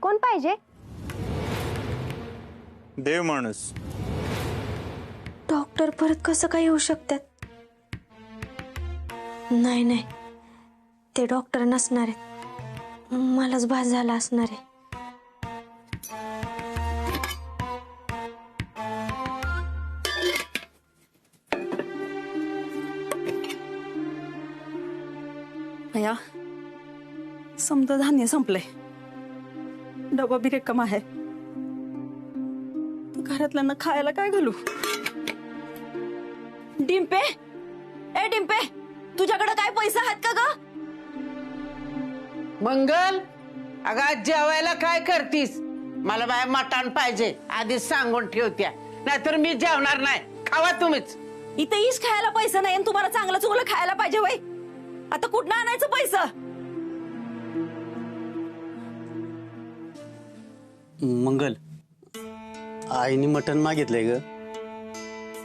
कोण पाहिजे? देव माणूस. डॉक्टर परत कसं काय येऊ शकतात? नाही नाही, ते डॉक्टर नसणार आहेत, मलाच भास झाला असणार आहे. भैया समजा धान्य संपलंय, डबा बी रिकामा आहे, घरातल्यांना खायला काय घालू? डिंपे, ए डिंपे, तुझ्याकडे काय पैसे आहेत का ग? मंगल, अगं आज जेवायला काय करतीस? मला बाय मटण पाहिजे, आधीच सांगून ठेवत्या, नाहीतर मी जेवणार नाही. खावा तुम्हीच. इथे इश खायला पैसा नाही आणि तुम्हाला चांगलं चुंगलं खायला पाहिजे वय. आता कुठनं आणायचं पैसा? मंगल, आईने मटण मागितलंय ग,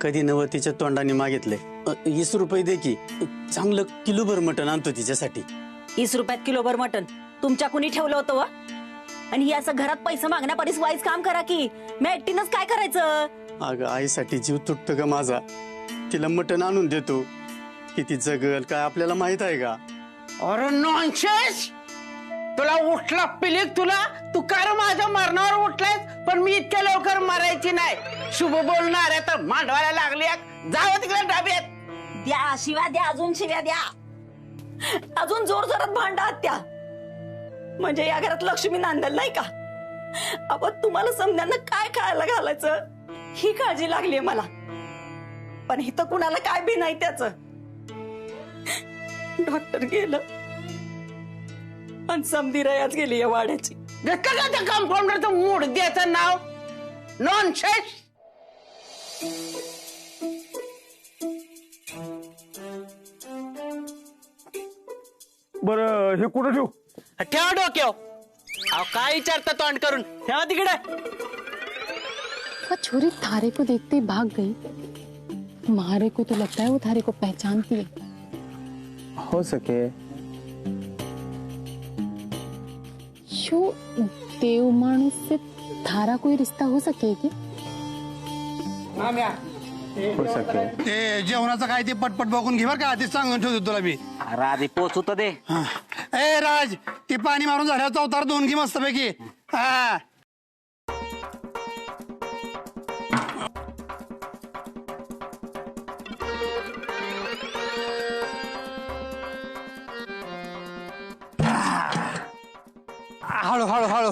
कधी नवतीच्या तोंडाने मागितलंय. 20 रुपये दे की, चांगलं किलोभर मटण आणतो तिच्यासाठी. 20 रुपयात किलोभर मटण तुमच्या कुणी ठेवलं होतं व? आणि ही असं घरात पैसा मागण्यापरीस वाईज काम करा की, मी एकटीनच काय करायचं? अगं आईसाठी जीव तुटतो ग माझा, तिला मटण आणून देतो. किती जगल काय आपल्याला माहित आहे का? अरे नॉनसेन्स, तुला उठला पिलीक तुला. तू कार माझ्या मरणावर उठलायस, पण मी इतक्या लवकर मरायची नाही. शुभ बोलणार आहे तर मांडवायला लागली. जावं तिकडे डाब्यात. द्या शिव्या द्या, अजून शिव्या द्या, अजून जोर जोरात भांडा त्या, म्हणजे या घरात लक्ष्मी नांदल नाही का? आपण तुम्हाला समजांना काय खायला घालायचं ही काळजी लागलीये मला, पण इथं कुणाला काय बी नाही त्याच. डॉक्टर गेलं आणि समधी रयाच गेली या वाड्याची. कंपाऊंडरचं मूड द्यायचं नाव नॉनसेन्स. बरं हे कुठं ठेवू? ठेवा डोक्याव. काय विचारता तोंड करून? ठेवा तिकडे. वह छोरी थारे को देखते ही भाग गई। मारे को तो लगता है वो थारे को पहचानती है। हो सके शो देव माणूस से थारा कोई रिश्ता हो सके की? हो सके. ते जेवणाचं काय ते पटपट बघून घे बरं का, आधीच सांगून ठेवतो तुला मी. आधी पोचू तर दे. ए राज, ते पाणी मारून झाल्याचा अवतार दोन घे मस्त पैकी. हा हळू हळू हळू.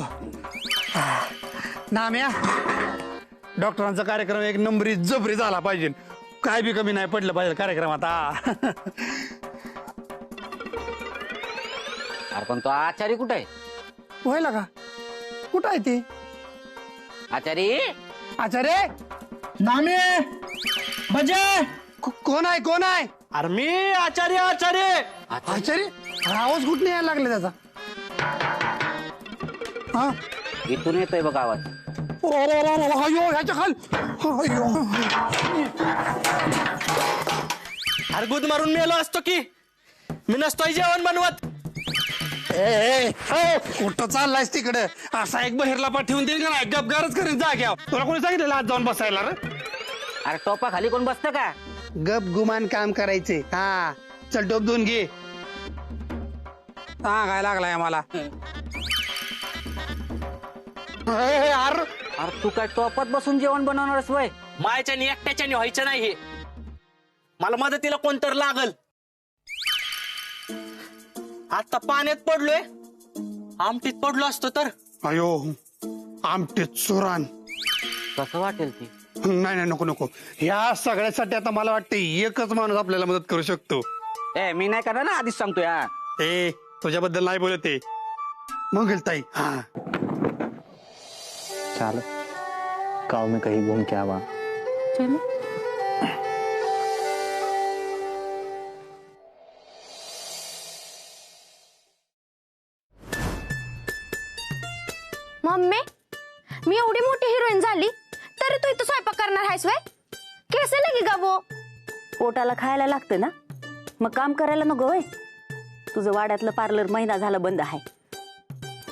नाम्या, डॉक्टरांचा कार्यक्रम एक नंबरी जबरी झाला पाहिजे, काय बी कमी नाही पडलं पाहिजे कार्यक्रमात. अरे पण तो आचारी कुठे आहे? व्हायला का? कुठं आहे ते आचारी? आचार्य? नामे बजे कोण आहे कोण आहे? अरे मी आचार्य. आचार्य आचार्य? आवाज कुठे यायला लागले त्याचा? हा इथून येतोय बघ आवाज. ह्याच्या खाल. अरे गुद मारून मेलो असतो की, मी नसतोय जेवण बनवत. कुठं चाललायस तिकडे? असा एक बहिरला पाठवून देईल का नाही? गपगारच करीन जाग्या. तुला कोणी सांगितलं आज जाऊन बसायला रे? अरे टोपा खाली कोण बसतं का? गप गुमान काम करायचे. हा चल टोप दोन घे. सांगाय लागलाय मला. अरे तू काय टोपात बसून जेवण बनवणारस वय? मायाच्यानी एकट्याच्यानी व्हायचं नाही हे, मला मदतीला कोणतर लागल. आता पाण्यात पडलोय, आमटीत पडलो असतो तर. अयो आमटे चोरान. कसं वाटेल ती? नाही नाही नको नको. ह्या सगळ्यासाठी आता मला वाटतं एकच माणूस आपल्याला मदत करू शकतो. ए मी नाही करणार ना, आधीच सांगतोय. हा ए तुझ्याबद्दल नाही बोलत आहे मंगल ताई. हा चल गाँव में कहीं घूम के आवा. चलो. मम्मी, मी एवढी मोठी हिरोईन झाली तरी तू इथं स्वयंपाक करणार आहेस वय? कैसे लगी गा वो? पोटाला खायला लागतं ना, मग काम करायला नको वय? तुझं वाड्यातलं पार्लर महिना झाला बंद आहे,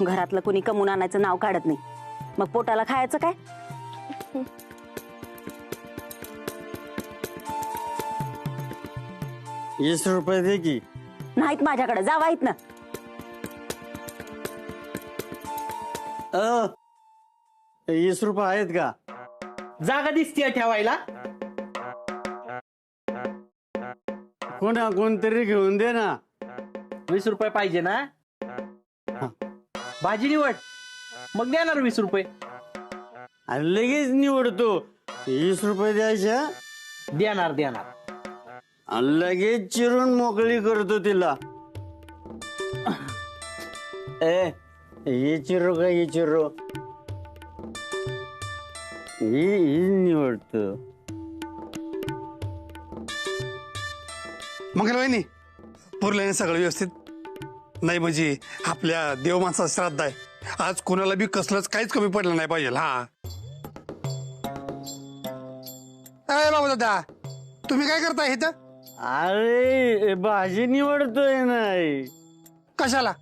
घरातलं कोणी कमवून आणायचं नाव काढत नाही, मग पोटाला खायचं काय? ₹20 दे की. नाहीत माझ्याकडे, जावा आहेत ना. ₹20 आहेत का? जागा दिसतीये ठेवायला. कोणतरी घेऊन दे ना. ₹20 पाहिजे ना? भाजी निवड, मग देणार ₹20. आणि लगेच निवडतो. ₹20 द्यायच्या देणार. आणि लगेच चिरून मोकळी करतो तिला. हे चिरो का हे चिरो? ही निवडतो. मंगल वहिनी, पुरल्याने सगळं व्यवस्थित? नाही म्हणजे आपल्या देव माणसाचं श्राद्ध आहे आज, कोणाला बी कसलंच काहीच कमी पडलं नाही पाहिजे. हा अय बाबू दादा, तुम्ही काय करताय इथं? अरे भाजी निवडतोय नाही. कशाला?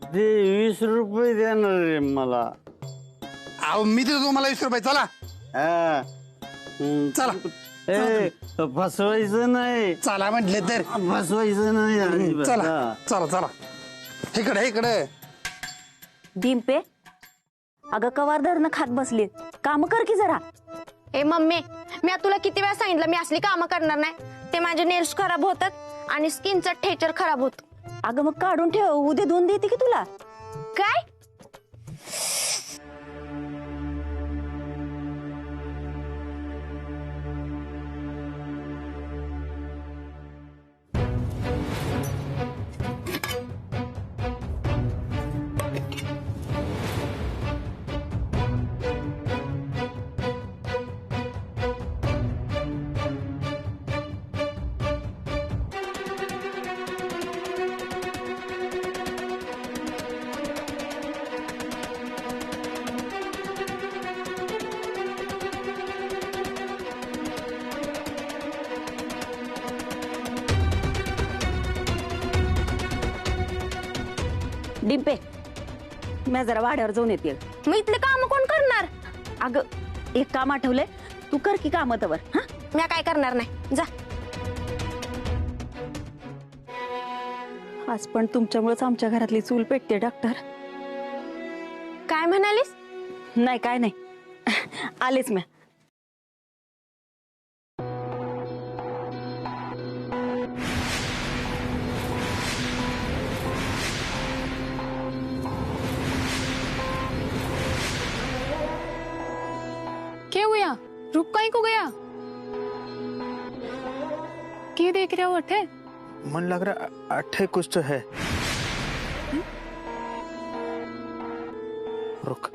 ते ₹20 देणार रे मला. अहो मी देतो तुम्हाला ₹20. चला हा. चला फसवायचं नाही. चला म्हटले तर. फसवायचं नाही अजिबात. चला चला चला, इकडे. डिंपे, अगं कवार धरणं खात बसली, काम कर की जरा. ए मम्मी, मी आता तुला किती वेळा सांगितलं मी असली कामं करणार नाही. ते माझे नेल्स खराब होतात आणि स्किनचा टेक्स्चर खराब होत. अगं मग काढून ठेव, उद्या धुवून देते की तुला. काय? डिंपे, मी जरा वाड्यावर जाऊन येते. मग इथले काम कोण करणार? अगं एक काम आठवलंय, तू कर की काम तवर. हा, मी काय करणार नाही, जा. आज पण तुमच्यामुळेच आमच्या घरातली चूल पेटते डॉक्टर. काय म्हणालीस? नाही काय नाही, आलेच मी. क्या हुआ? रुक कहीं को गया? क्या देख रहे हो? अठे मन लग रहा अठे कुछ तो है. रुक.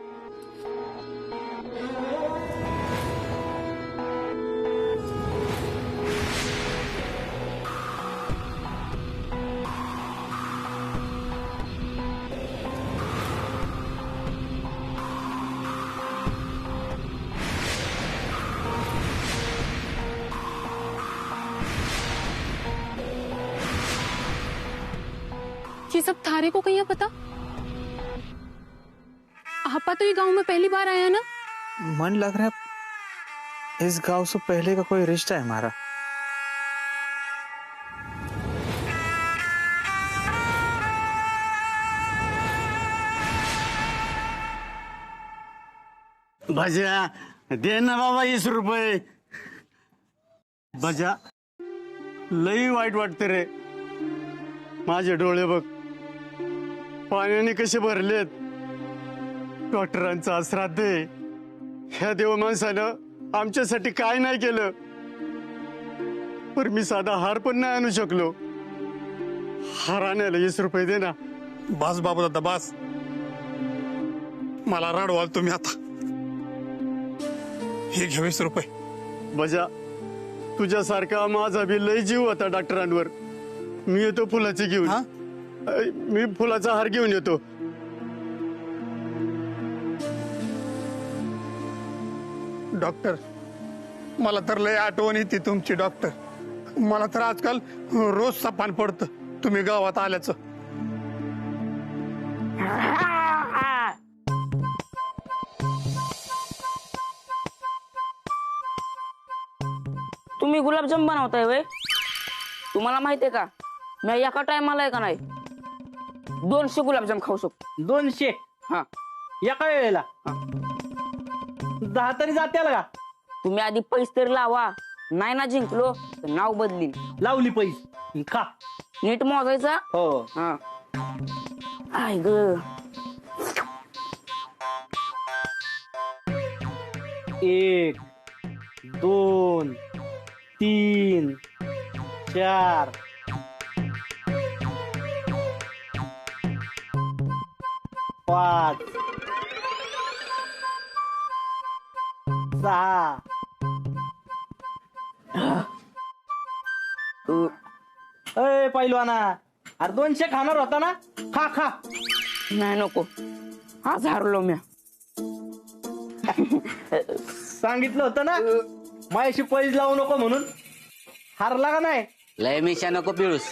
ये सब थारे को कहीं पता? आपा तो ये गांव में पहली बार आया ना? मन लग रहा है इस गांव से पहले का कोई रिश्ता है हमारा. भजा दे ना बाबा ₹20. भजा लई वाईट वाटते रे. माझे डोळे बघ पाण्याने कसे भरलेत. डॉक्टरांचा श्राद्ध आहे. ह्या देव माणसानं आमच्यासाठी काय नाही केलं, पण मी साधा हार पण नाही आणू शकलो. हार आणायला ₹20 दे ना. बस बाबू दादा बस, मला रडवाल तुम्ही आता. हे घे ₹20. बजा तुझ्यासारखा माझा बी लय जीव होता डॉक्टरांवर. मी येतो फुलाची घेऊन. हा? मी फुलाचा हार घेऊन येतो. डॉक्टर, मला तर लय आठवण येते तुमची डॉक्टर. मला तर आजकाल रोज सपान पडतं तुम्ही गावात आल्याचं. तुम्ही गुलाबजाम बनवताय वय? तुम्हाला माहितीये का मी एका टायमाला आहे का नाही 200 गुलाबजाम खाऊ शकतो. 200 हा एका वेळेला 10 तरी जात्याला का? तुम्ही आधी पैसे तरी लावा. नाही ना जिंकलो तर नाव बदलीन. लावली पैसे खा. नीट मोजायचा. हो हा आय ग 1 2 3 4 5 6 अय पहिलवाना अरे 200 खाणार होता ना खा खा. नाही नको आज हारलो म्या. सांगितलं होतं ना माझ्याशी पैज लावू नको म्हणून. हारला का नाही? लय मिशा नको पिळूस.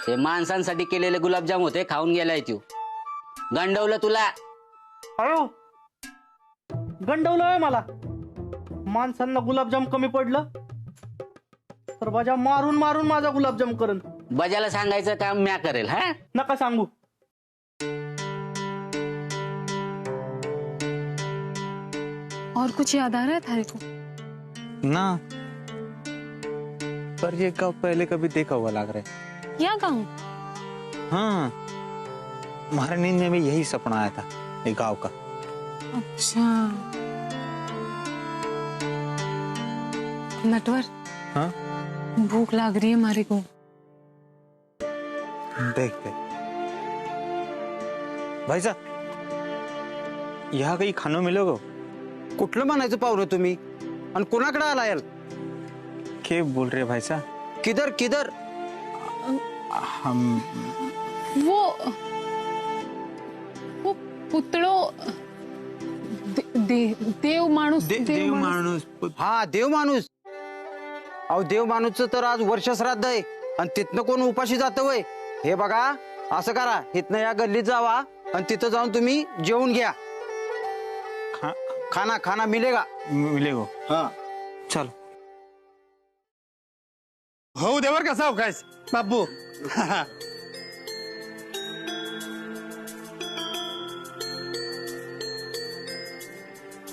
ते माणसांसाठी केलेले गुलाबजाम होते, खाऊन गेलाय तू. गंडवलं तुला. अयो गंडवलंय मला. माणसांना गुलाबजाम कमी पडलं तर बजा मारून मारून माझा गुलाबजाम करण. बजाला सांगायचं काम म्या करेल. हा नका सांगू. और कुछ याद आ रहा है थारे को? ना पर ये गाँव पहले कभी देखा हुआ लग रहा है. क्या गाँव? हाँ हमारे नींद में भी यही सपना आया था ये गाँव का. अच्छा नटवर. हाँ भूख लग रही है हमारे को. देखते भाई साहब यहाँ कहीं खाना मिलेगा? कुठलं म्हणायचं पाहुणं तुम्ही आणि कोणाकडे आला याल? क्या बोल रहे भाई साहब? किधर किधर? हम वो पुतळो देव माणूस. देव माणूस. हा देव माणूस. अहो देव माणूसचं तर आज वर्ष श्राद्ध आहे आणि तिथनं कोण उपाशी जातं वय? हे बघा असं करा इथनं या गल्लीत जावा आणि तिथं जाऊन तुम्ही जेवून घ्या. खाना खाना मिलेगा. मिलेगा. हाँ चलो. हो देवर कसा हो काय बाबू.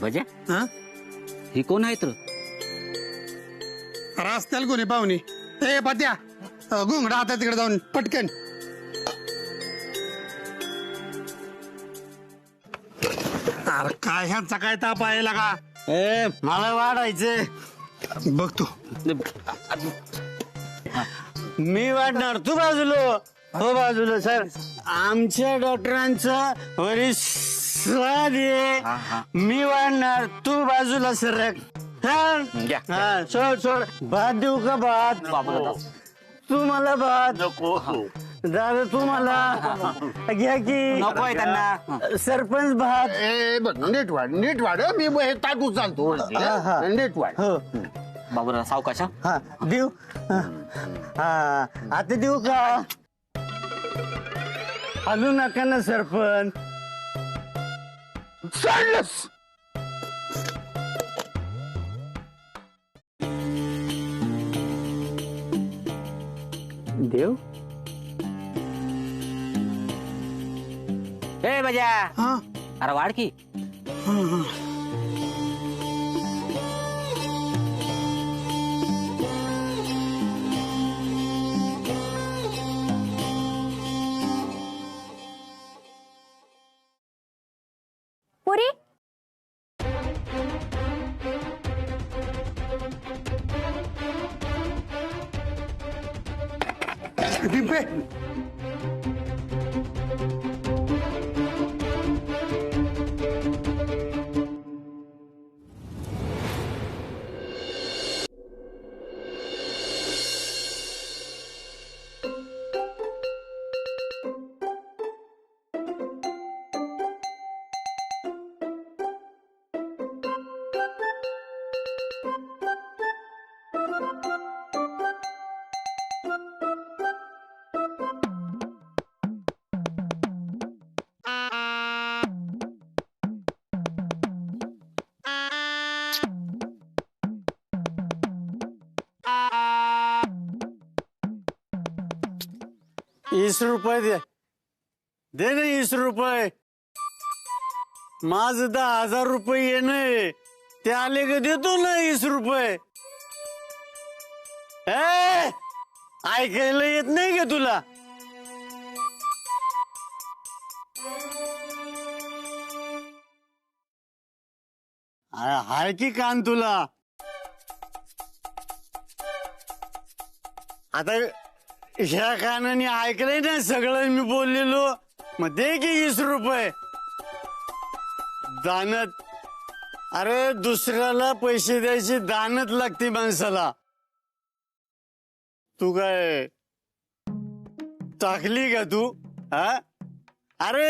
बजा हा ही कोण आहे तर? रस्त्याला कोणी पाहुणी. ए पात्या घुंगडा आता तिकडे जाऊन पटकन. अरे काय ह्यांचा काय ताप आहे लागा. ए मला वाढायचे. बघ तू मी वाढणार तू बाजूलो. हो बाजूला सर आमच्या डॉक्टरांचा वरिष्ठ मी वाढणार तू बाजूला सरक. हा सोड सोड. भात देऊ का भात? तू मला भात नको. दादा तू मला घ्या की. नको आहे त्यांना. सरपंच भात. नीट वाढ नीट वाढ. मी टाकू चालतो. नीट वाढ. हो बाबूराव सावकाशा. हा देऊ. हा आता देऊ का? हलू नका ना सरपंच. चाललंस. देव ए बजा अरे वाढ की. पुरी पिंपे ₹20 दे. दे ना ₹20. माझं ₹10,000 येणे ते आले का देतो ना ₹20. ऐकायला येत नाही का तुला? हाय की कान तुला? आता ह्या कानाने ऐकलंय ना सगळं मी बोललेलो. मग दे की ₹20 दानत. अरे दुसऱ्याला पैसे द्यायची दानत लागते माणसाला. तू काय टाकली का तू? हा अरे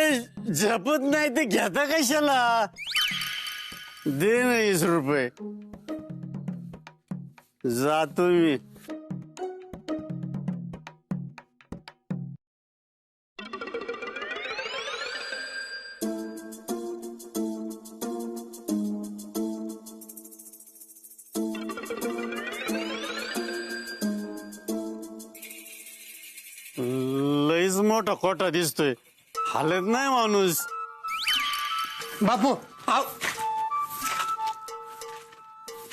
झपत नाही ते घेता कशाला? दे ना ₹20. जातो मी. लईच मोठा कोटा दिसतोय. हालत नाही माणूस. बापू आव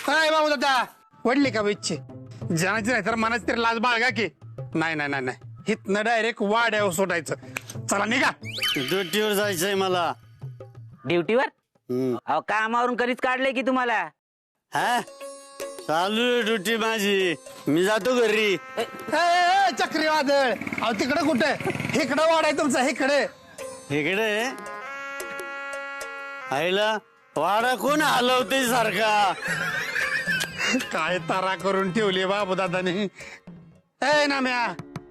काय बाबू दादा वडली का इच्छे जाण्याची नाही तर मनाची तरी लाज बाळगा की. नाही नाही नाही नाही इथनं डायरेक्ट वाड्यावर सोडायचं. चला निघा. ड्युटीवर जायचंय मला. ड्युटीवर? अहो कामावरून कधीच काढलंय की तुम्हाला? हा चालू आहे ड्युटी माझी. मी जातो घरी. चक्रीवादळ अहो तिकडे कुठे? इकडं वाढाय तुमचा. इकडे इकडे आईला वाडा कोण हलवते सारखा? काय तारा करून ठेवली बाबू दादाने. ए नाम्या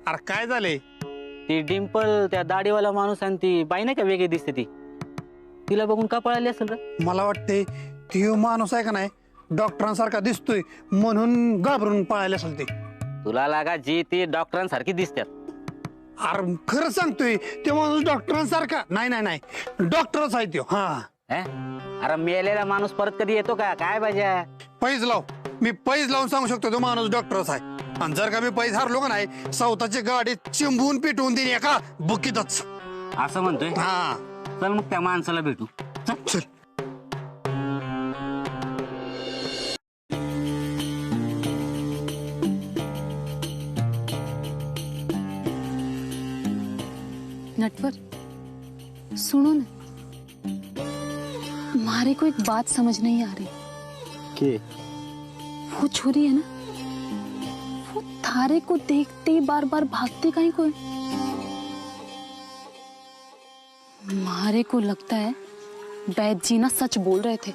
अरे काय झाले? ती डिंपल त्या दाढीवाला माणूस आणि ती बाई नाही का वेगळी दिसते ती, तिला बघून का पळाली असेल रे? मला वाटते ती माणूस आहे का नाही डॉक्टरांसारखा दिसतोय म्हणून घाबरून पळायला असेल ते. तुला लागा जी ती डॉक्टरांसारखी दिसतात. अरे खरं सांगतोय ते माणूस डॉक्टरांसारखा. नाही नाही नाही डॉक्टरच आहे तो. हा अरे मेलेला माणूस परत कधी येतो का काय पाहिजे? पैज लाव. मी पैज लावून सांगू शकतो तो माणूस डॉक्टरच आहे. आणि जर का मी पैज हारलो का नाही स्वतःची गाडी चिंबून पिटवून देईन एका बुकीतच. असं म्हणतोय? हा चल मग त्या माणसाला भेटू. चल. नटवर सुनो ना, मारे को एक बात समझ नहीं आ रही. के? वो छोरी है ना, वो थारे को देखते ही बार बार भागती कहीं को. मारे को लगता है बैद जी ना सच बोल रहे थे.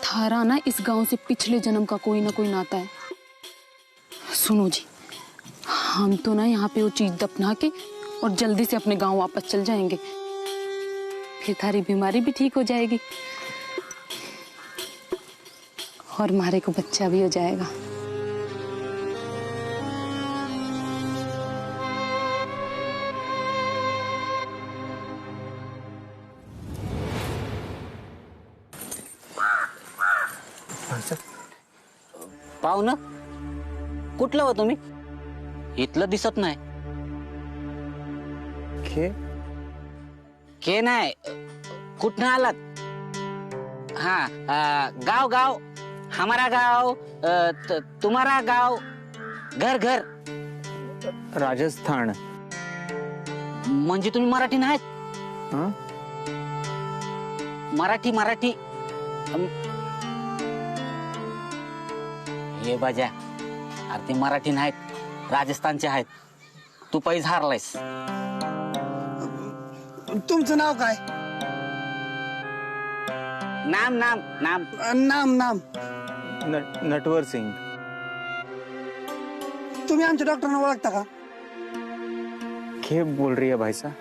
थारा ना इस गांव से पिछले जन्म का कोई ना कोई नाता है. सुनो जी, हम तो ना यहाँ पे वो चीज दफना के और जल्दी से अपने गांव वापस चल जाएंगे. फिर थारी बीमारी भी ठीक हो जाएगी और मारे को बच्चा भी हो जाएगा. पाहू ना कुठलं हो तुम्ही? इथलं दिसत नाही. के नाही कुठनं आलात? हाँ गाव गाव हमारा गाव तुम्हारा गाव घर घर राजस्थान. म्हणजे तुम्ही मराठी नाहीत? मराठी मराठी हे बाजा. अरे ते मराठी नाहीत, राजस्थानचे आहेत. तू पैज हारलायस. तुमचं नाव काय? नाम नाम नाम नाम नाम नटवर सिंग. तुम्ही आमच्या डॉक्टरांना ओळखता का? क्या बोल रही है भाई साहब?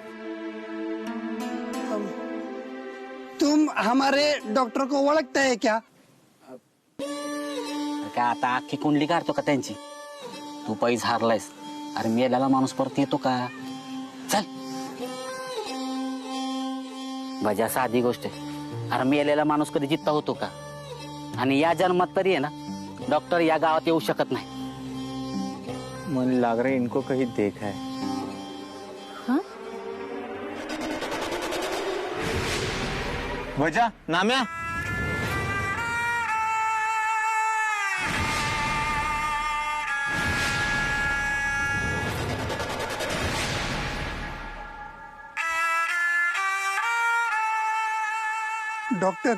तुम हमारे डॉक्टर को ओळखता है क्या? काय आता अख्खी कुंडली काढतो का त्यांची? तू पैज हारलायस. अरे मेलेला माणूस परत येतो का? चल बजा, साधी गोष्ट आहे. अरे मेलेला माणूस कधी जित्ता होतो का? आणि या जन्मात तरी आहे ना डॉक्टर या गावात येऊ शकत नाही. मन लग रहा है इनको कहीं देखा है. वजा नाम्या डॉक्टर